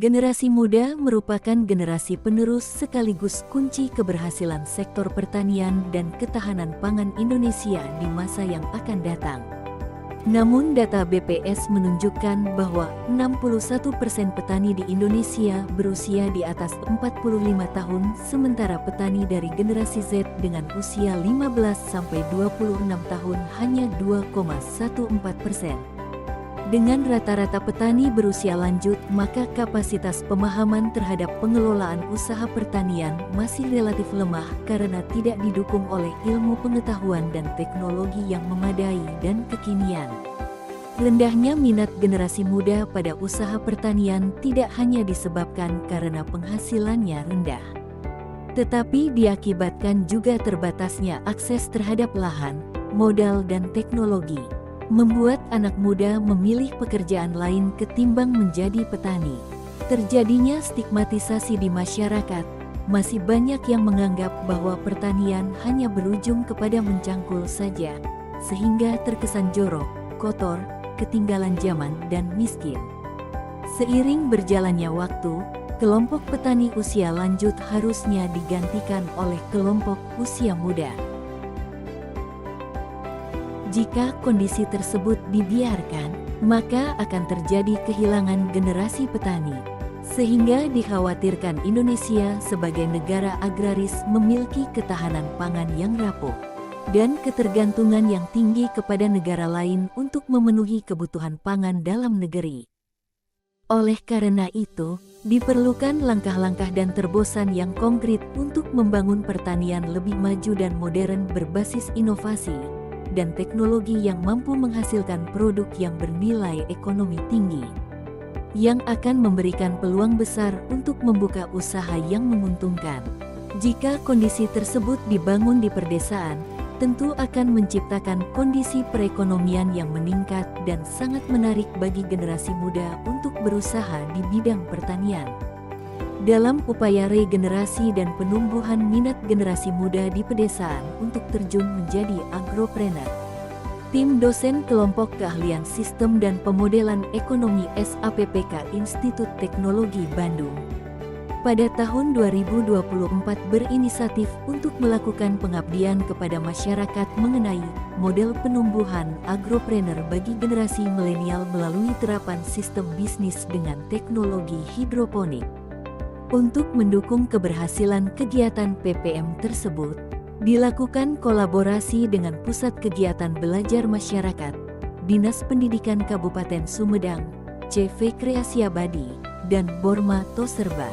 Generasi muda merupakan generasi penerus sekaligus kunci keberhasilan sektor pertanian dan ketahanan pangan Indonesia di masa yang akan datang. Namun data BPS menunjukkan bahwa 61% petani di Indonesia berusia di atas 45 tahun, sementara petani dari generasi Z dengan usia 15-26 tahun hanya 2,14%. Dengan rata-rata petani berusia lanjut, maka kapasitas pemahaman terhadap pengelolaan usaha pertanian masih relatif lemah karena tidak didukung oleh ilmu pengetahuan dan teknologi yang memadai dan kekinian. Rendahnya minat generasi muda pada usaha pertanian tidak hanya disebabkan karena penghasilannya rendah, tetapi diakibatkan juga terbatasnya akses terhadap lahan, modal dan teknologi, membuat anak muda memilih pekerjaan lain ketimbang menjadi petani. Terjadinya stigmatisasi di masyarakat, masih banyak yang menganggap bahwa pertanian hanya berujung kepada mencangkul saja, sehingga terkesan jorok, kotor, ketinggalan zaman dan miskin. Seiring berjalannya waktu, kelompok petani usia lanjut harusnya digantikan oleh kelompok usia muda. Jika kondisi tersebut dibiarkan, maka akan terjadi kehilangan generasi petani, sehingga dikhawatirkan Indonesia sebagai negara agraris memiliki ketahanan pangan yang rapuh dan ketergantungan yang tinggi kepada negara lain untuk memenuhi kebutuhan pangan dalam negeri. Oleh karena itu, diperlukan langkah-langkah dan terobosan yang konkret untuk membangun pertanian lebih maju dan modern berbasis inovasi dan teknologi yang mampu menghasilkan produk yang bernilai ekonomi tinggi, yang akan memberikan peluang besar untuk membuka usaha yang menguntungkan. Jika kondisi tersebut dibangun di perdesaan, tentu akan menciptakan kondisi perekonomian yang meningkat dan sangat menarik bagi generasi muda untuk berusaha di bidang pertanian. Dalam upaya regenerasi dan penumbuhan minat generasi muda di pedesaan untuk terjun menjadi agropreneur, tim dosen Kelompok Keahlian Sistem dan Pemodelan Ekonomi SAPPK Institut Teknologi Bandung pada tahun 2024 berinisiatif untuk melakukan pengabdian kepada masyarakat mengenai model penumbuhan agropreneur bagi generasi milenial melalui terapan sistem bisnis dengan teknologi hidroponik. Untuk mendukung keberhasilan kegiatan PPM tersebut, dilakukan kolaborasi dengan Pusat Kegiatan Belajar Masyarakat, Dinas Pendidikan Kabupaten Sumedang, CV Kreasi Abadi, dan Borma Toserba.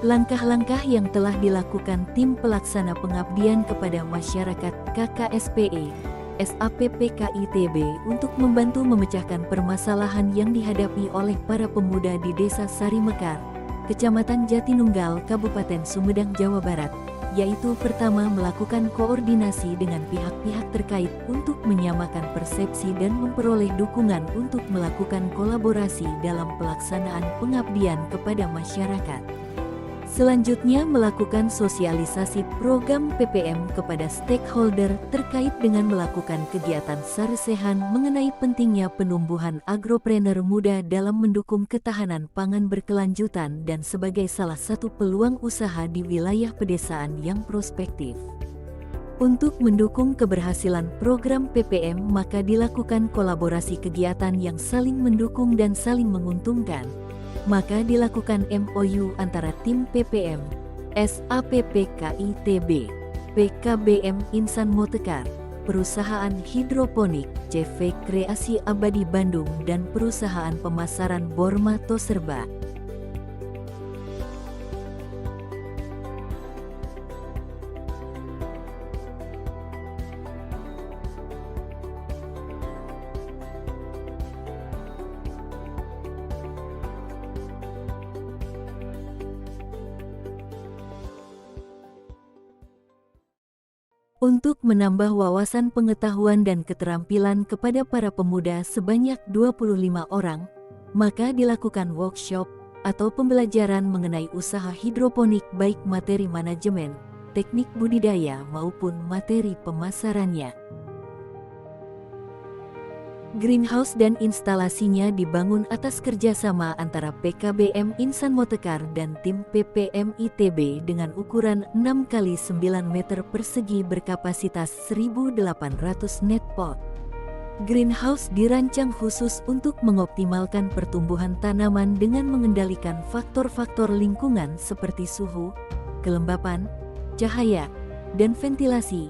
Langkah-langkah yang telah dilakukan tim pelaksana pengabdian kepada masyarakat KKSPE, SAPPK ITB untuk membantu memecahkan permasalahan yang dihadapi oleh para pemuda di Desa Sarimekar, Kecamatan Jatinunggal, Kabupaten Sumedang, Jawa Barat, yaitu pertama melakukan koordinasi dengan pihak-pihak terkait untuk menyamakan persepsi dan memperoleh dukungan untuk melakukan kolaborasi dalam pelaksanaan pengabdian kepada masyarakat. Selanjutnya melakukan sosialisasi program PPM kepada stakeholder terkait dengan melakukan kegiatan saresehan mengenai pentingnya penumbuhan agropreneur muda dalam mendukung ketahanan pangan berkelanjutan dan sebagai salah satu peluang usaha di wilayah pedesaan yang prospektif. Untuk mendukung keberhasilan program PPM maka dilakukan kolaborasi kegiatan yang saling mendukung dan saling menguntungkan. Maka dilakukan MOU antara tim PPM, SAPPK ITB, PKBM Insan Motekar, Perusahaan Hidroponik, CV Kreasi Abadi Bandung dan Perusahaan Pemasaran Borma Toserba. Untuk menambah wawasan pengetahuan dan keterampilan kepada para pemuda sebanyak 25 orang, maka dilakukan workshop atau pembelajaran mengenai usaha hidroponik baik materi manajemen, teknik budidaya maupun materi pemasarannya. Greenhouse dan instalasinya dibangun atas kerjasama antara PKBM Insan Motekar dan tim PPM ITB dengan ukuran 6 x 9 meter persegi berkapasitas 1.800 net pot. Greenhouse dirancang khusus untuk mengoptimalkan pertumbuhan tanaman dengan mengendalikan faktor-faktor lingkungan seperti suhu, kelembapan, cahaya, dan ventilasi,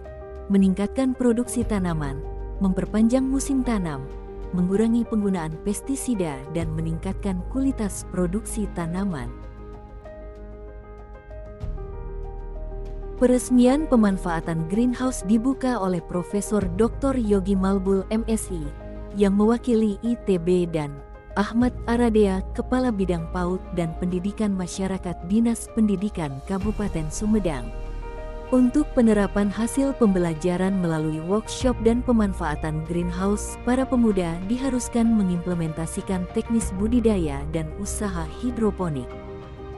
meningkatkan produksi tanaman, memperpanjang musim tanam, mengurangi penggunaan pestisida dan meningkatkan kualitas produksi tanaman. Peresmian pemanfaatan greenhouse dibuka oleh Profesor Dr. Yogi Malbul MSI yang mewakili ITB dan Ahmad Aradea, Kepala Bidang PAUD dan Pendidikan Masyarakat Dinas Pendidikan Kabupaten Sumedang. Untuk penerapan hasil pembelajaran melalui workshop dan pemanfaatan greenhouse, para pemuda diharuskan mengimplementasikan teknis budidaya dan usaha hidroponik.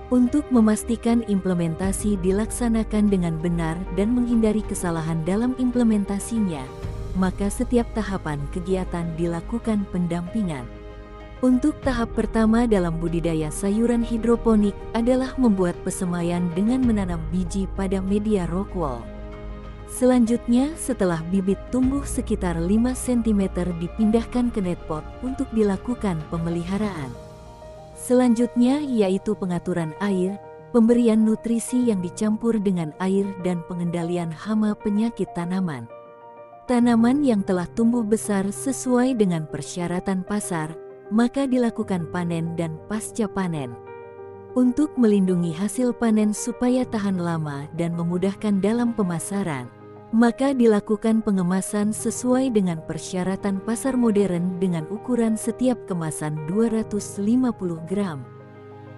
Untuk memastikan implementasi dilaksanakan dengan benar dan menghindari kesalahan dalam implementasinya, maka setiap tahapan kegiatan dilakukan pendampingan. Untuk tahap pertama dalam budidaya sayuran hidroponik adalah membuat pesemaian dengan menanam biji pada media rock wool. Selanjutnya, setelah bibit tumbuh sekitar 5 cm dipindahkan ke net pot untuk dilakukan pemeliharaan. Selanjutnya yaitu pengaturan air, pemberian nutrisi yang dicampur dengan air dan pengendalian hama penyakit tanaman. Tanaman yang telah tumbuh besar sesuai dengan persyaratan pasar, maka dilakukan panen dan pasca panen. Untuk melindungi hasil panen supaya tahan lama dan memudahkan dalam pemasaran, maka dilakukan pengemasan sesuai dengan persyaratan pasar modern dengan ukuran setiap kemasan 250 gram.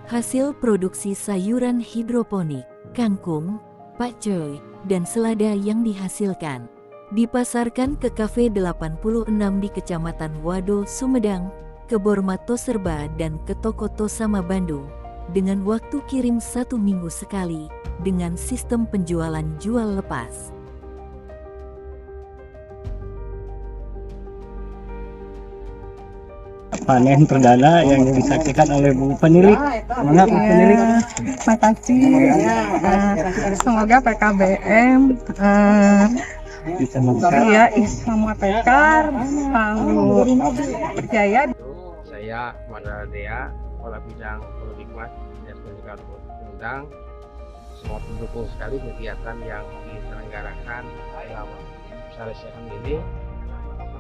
Hasil produksi sayuran hidroponik, kangkung, pakcoy, dan selada yang dihasilkan dipasarkan ke Cafe 86 di Kecamatan Wado, Sumedang, ke Bormato Serba dan ke Toko Tosama Bandung, dengan waktu kirim 1 minggu sekali, dengan sistem penjualan jual lepas. Panen perdana yang disaksikan oleh Bu Penilik. Semangat Bu Penilik. Terima kasih. Semoga PKBM Bisa mengangkat. ya Islam Motekar selalu berjaya. Saya Ahmad Aradea, Kepala Bidang Prodikmas Dinas Pendidikan Sumedang, semua pendukung sekali kegiatan yang diselenggarakan dalam Salesian ini,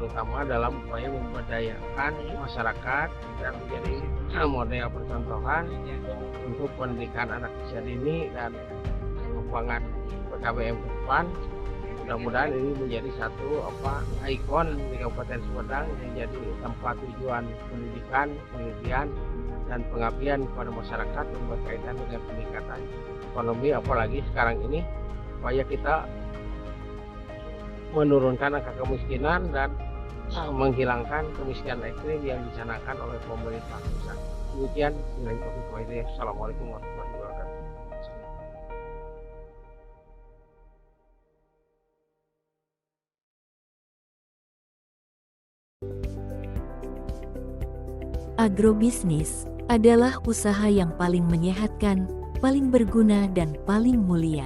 terutama dalam upaya memberdayakan masyarakat dan menjadi model percontohan untuk pendidikan anak usia dini dan pengembangan PKBM ke depan. Mudah-mudahan ini menjadi satu ikon di Kabupaten Sumedang yang jadi tempat tujuan pendidikan, penelitian, dan pengabdian kepada masyarakat yang berkaitan dengan peningkatan ekonomi, apalagi sekarang ini supaya kita menurunkan angka kemiskinan dan menghilangkan kemiskinan ekstrim yang dicanangkan oleh pemerintah pusat. Demikian, Assalamualaikum warahmatullahi wabarakatuh. Agrobisnis adalah usaha yang paling menyehatkan, paling berguna dan paling mulia.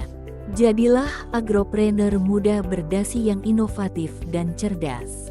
Jadilah agropreneur muda berdasi yang inovatif dan cerdas.